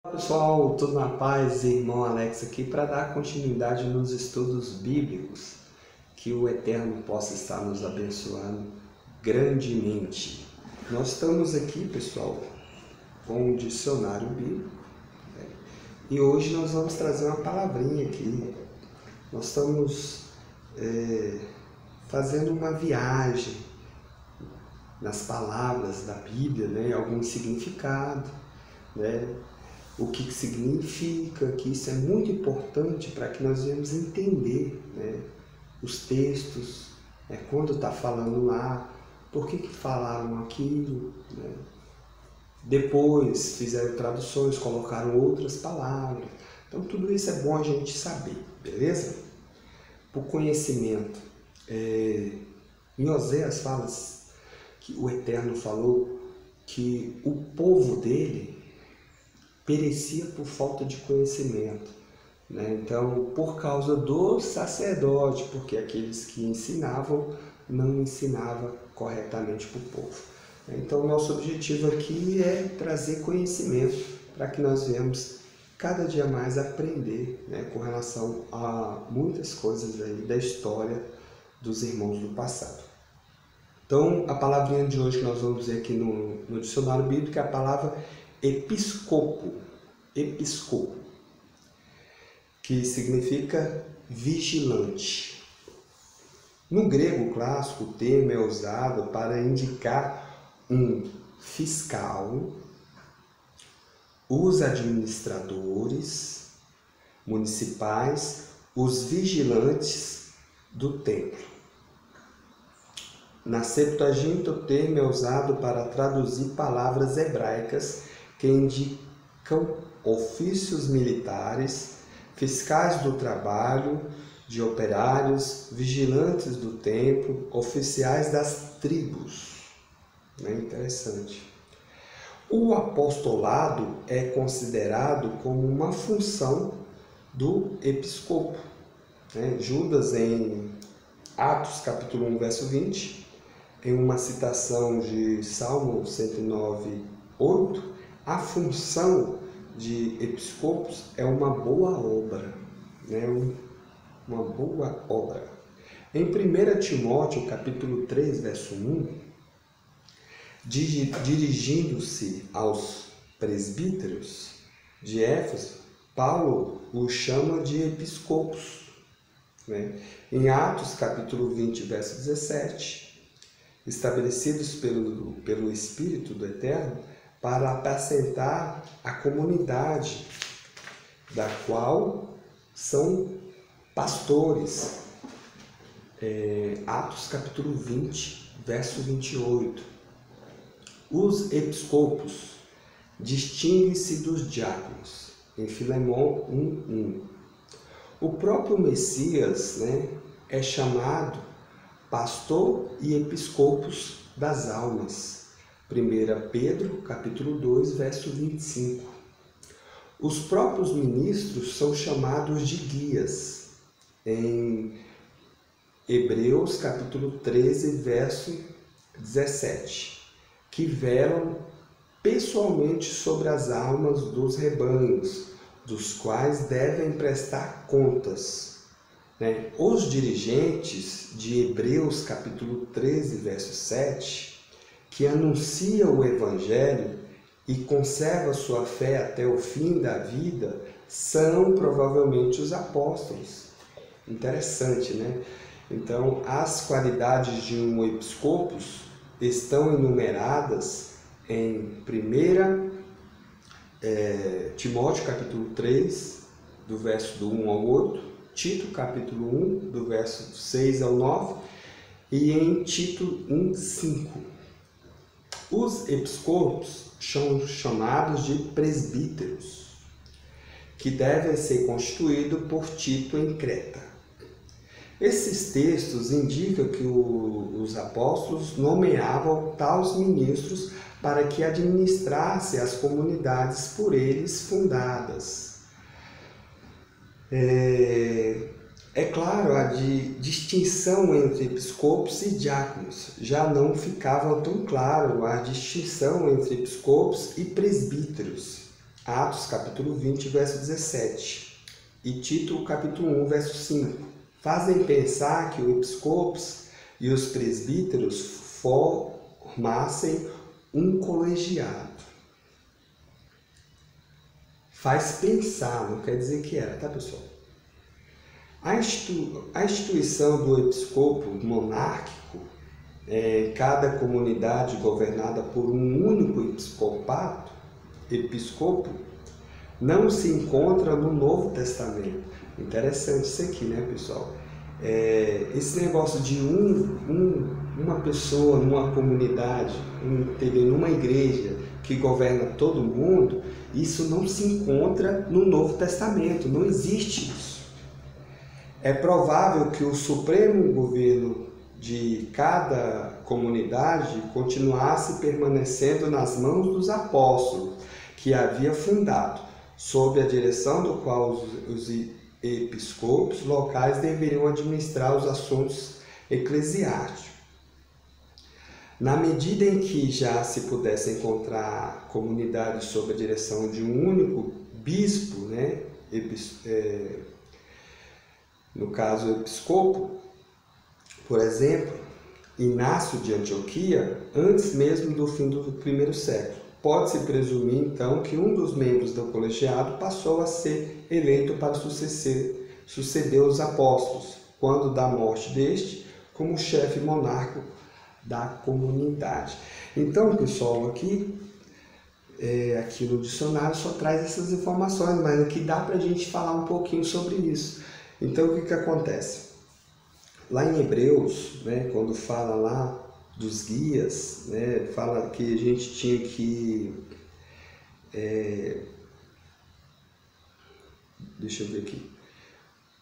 Olá pessoal, tudo na paz? Irmão Alex aqui para dar continuidade nos estudos bíblicos. Que o Eterno possa estar nos abençoando grandemente. Nós estamos aqui, pessoal, com um dicionário bíblico, né? E hoje nós vamos trazer uma palavrinha aqui. Nós estamos fazendo uma viagem nas palavras da Bíblia, né? Algum significado, né? O que significa, que isso é muito importante para que nós venhamos entender, né, os textos, quando está falando lá, por que falaram aquilo, né? Depois fizeram traduções, colocaram outras palavras. Então tudo isso é bom a gente saber, beleza? Por conhecimento. Em Oséias fala que o Eterno falou que o povo dele perecia por falta de conhecimento, né? Então, por causa do sacerdote, porque aqueles que ensinavam não ensinavam corretamente para o povo. Então, nosso objetivo aqui é trazer conhecimento para que nós venhamos cada dia mais aprender, né, com relação a muitas coisas aí da história dos irmãos do passado. Então, a palavrinha de hoje que nós vamos ver aqui no dicionário bíblico é a palavra episcopo, que significa vigilante. No grego clássico, o termo é usado para indicar um fiscal, os administradores municipais, os vigilantes do templo. Na Septuaginta, o termo é usado para traduzir palavras hebraicas que indicam ofícios militares, fiscais do trabalho, de operários, vigilantes do templo, oficiais das tribos. Interessante. O apostolado é considerado como uma função do episcopo. Judas, em Atos capítulo 1, verso 20, em uma citação de Salmo 109, 8, a função de episcopos é uma boa obra, né? Uma boa obra. Em 1 Timóteo capítulo 3, verso 1, dirigindo-se aos presbíteros de Éfeso, Paulo os chama de episcopos, né? Em Atos capítulo 20, verso 17, estabelecidos pelo Espírito do Eterno para apacentar a comunidade, da qual são pastores. Atos capítulo 20, verso 28. Os episcopos distinguem-se dos diáconos, em Filemão 1:1. O próprio Messias, né, é chamado pastor e episcopos das almas. 1 Pedro, capítulo 2, verso 25. Os próprios ministros são chamados de guias. Em Hebreus, capítulo 13, verso 17. Que velam pessoalmente sobre as almas dos rebanhos, dos quais devem prestar contas. Os dirigentes de Hebreus capítulo 13, verso 7, que anunciam o Evangelho e conservam sua fé até o fim da vida, são provavelmente os apóstolos. Interessante, né? Então, as qualidades de um episcopos estão enumeradas em 1 Timóteo capítulo 3, do verso do 1 ao 8, Tito capítulo 1, do verso 6 ao 9, e em Tito 1:5. Os episcopos são chamados de presbíteros, que devem ser constituídos por Tito em Creta. Esses textos indicam que os apóstolos nomeavam tais ministros para que administrassem as comunidades por eles fundadas. É claro, a distinção entre episcopos e diáconos. Já não ficava tão claro a distinção entre episcopos e presbíteros. Atos capítulo 20, verso 17 e Tito capítulo 1, verso 5, fazem pensar que o episcopos e os presbíteros formassem um colegiado. Faz pensar, não quer dizer que era, tá, pessoal? A instituição do episcopo monárquico, cada comunidade governada por um único episcopo, não se encontra no Novo Testamento. Interessante isso aqui, né, pessoal? Esse negócio de uma pessoa numa comunidade, numa igreja que governa todo mundo, isso não se encontra no Novo Testamento, não existe isso. É provável que o supremo governo de cada comunidade continuasse permanecendo nas mãos dos apóstolos, que havia fundado, sob a direção do qual os episcopos locais deveriam administrar os assuntos eclesiásticos. Na medida em que já se pudesse encontrar comunidades sob a direção de um único bispo, né, no caso o episcopo, por exemplo, Inácio de Antioquia, antes mesmo do fim do primeiro século, pode-se presumir então que um dos membros do colegiado passou a ser eleito para suceder os apóstolos, quando da morte deste, como chefe monárquico da comunidade. Então, pessoal, aqui no dicionário só traz essas informações, mas aqui dá para a gente falar um pouquinho sobre isso. Então, o que acontece? Lá em Hebreus, né, quando fala lá dos guias, né, fala que a gente tinha que... deixa eu ver aqui.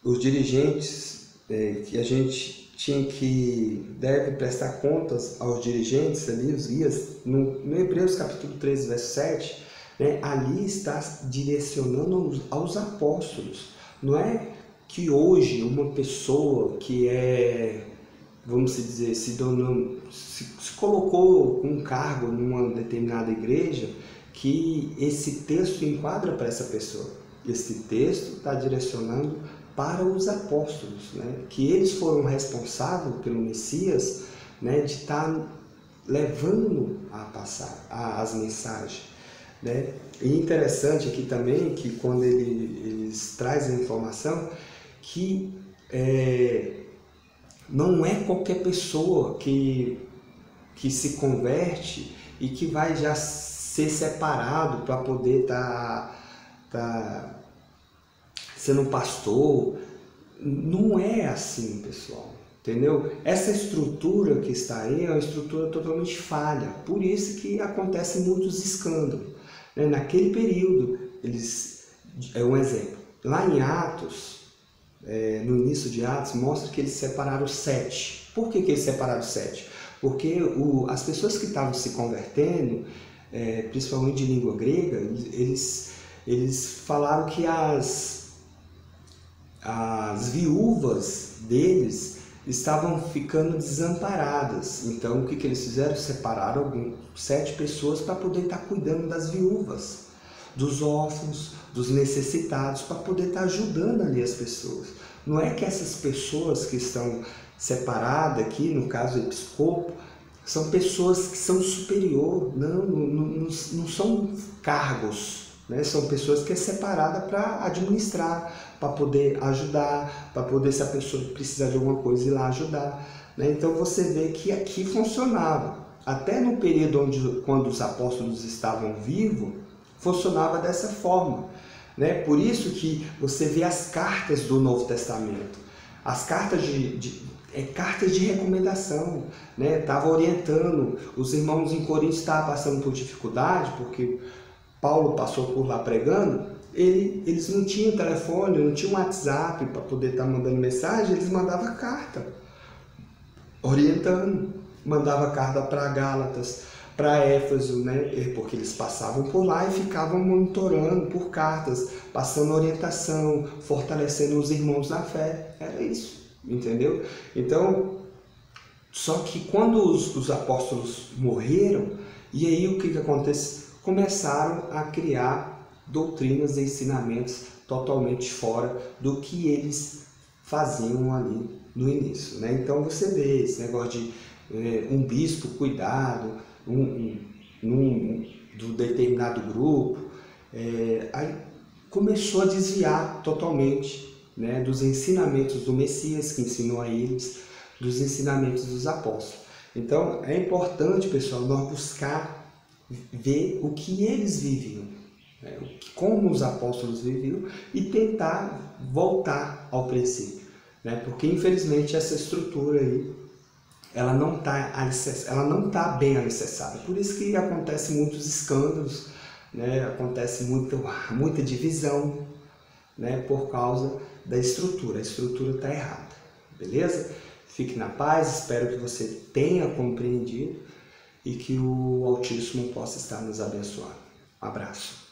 Os dirigentes, que a gente deve prestar contas aos dirigentes ali, os guias, no Hebreus capítulo 13, verso 7, né, ali está direcionando aos apóstolos. Não é que hoje uma pessoa que vamos dizer, se colocou com um cargo numa determinada igreja, que esse texto enquadra para essa pessoa. Esse texto está direcionando para os apóstolos, né? Que eles foram responsáveis pelo Messias, né? De estar levando a passar as mensagens, né? E interessante aqui também que quando eles trazem a informação que não é qualquer pessoa que se converte e que vai já ser separado para poder estar sendo pastor. Não é assim, pessoal, entendeu? Essa estrutura que está aí é uma estrutura totalmente falha, por isso que acontecem muitos escândalos, né? Naquele período, um exemplo, lá em Atos, no início de Atos, mostra que eles separaram 7. Por que eles separaram 7? Porque as pessoas que estavam se convertendo, principalmente de língua grega, eles falaram que as viúvas deles estavam ficando desamparadas. Então, o que eles fizeram? Separaram 7 pessoas para poder estar cuidando das viúvas, dos órfãos, dos necessitados, para poder estar ajudando ali as pessoas. Não é que essas pessoas que estão separadas aqui, no caso o episcopo, são pessoas que são superior, não são cargos, né? São pessoas que é separada para administrar, para poder ajudar, para poder, se a pessoa precisar de alguma coisa, ir lá ajudar, né? Então você vê que aqui funcionava. Até no período quando os apóstolos estavam vivos, funcionava dessa forma, né? Por isso que você vê as cartas do Novo Testamento, as cartas cartas de recomendação, né? Estava orientando, os irmãos em Corinto estavam passando por dificuldade, porque Paulo passou por lá pregando, eles não tinham telefone, não tinham WhatsApp para poder estar mandando mensagem, eles mandavam carta, orientando, mandava carta para Gálatas, para Éfeso, né? Porque eles passavam por lá e ficavam monitorando por cartas, passando orientação, fortalecendo os irmãos na fé. Era isso, entendeu? Então, só que quando os apóstolos morreram, e aí o que acontece? Começaram a criar doutrinas e ensinamentos totalmente fora do que eles faziam ali no início, né? Então você vê esse negócio de um bispo cuidado do determinado grupo, aí começou a desviar totalmente, né, dos ensinamentos do Messias que ensinou a eles, dos ensinamentos dos apóstolos. Então é importante, pessoal, nós buscar ver o que eles viviam, né, como os apóstolos viviam, e tentar voltar ao princípio, né, porque infelizmente essa estrutura aí ela não está bem alicerçada. Por isso que acontecem muitos escândalos, né, acontece muita divisão, né, por causa da estrutura. A estrutura está errada, beleza? Fique na paz, espero que você tenha compreendido e que o Altíssimo possa estar nos abençoando. Um abraço.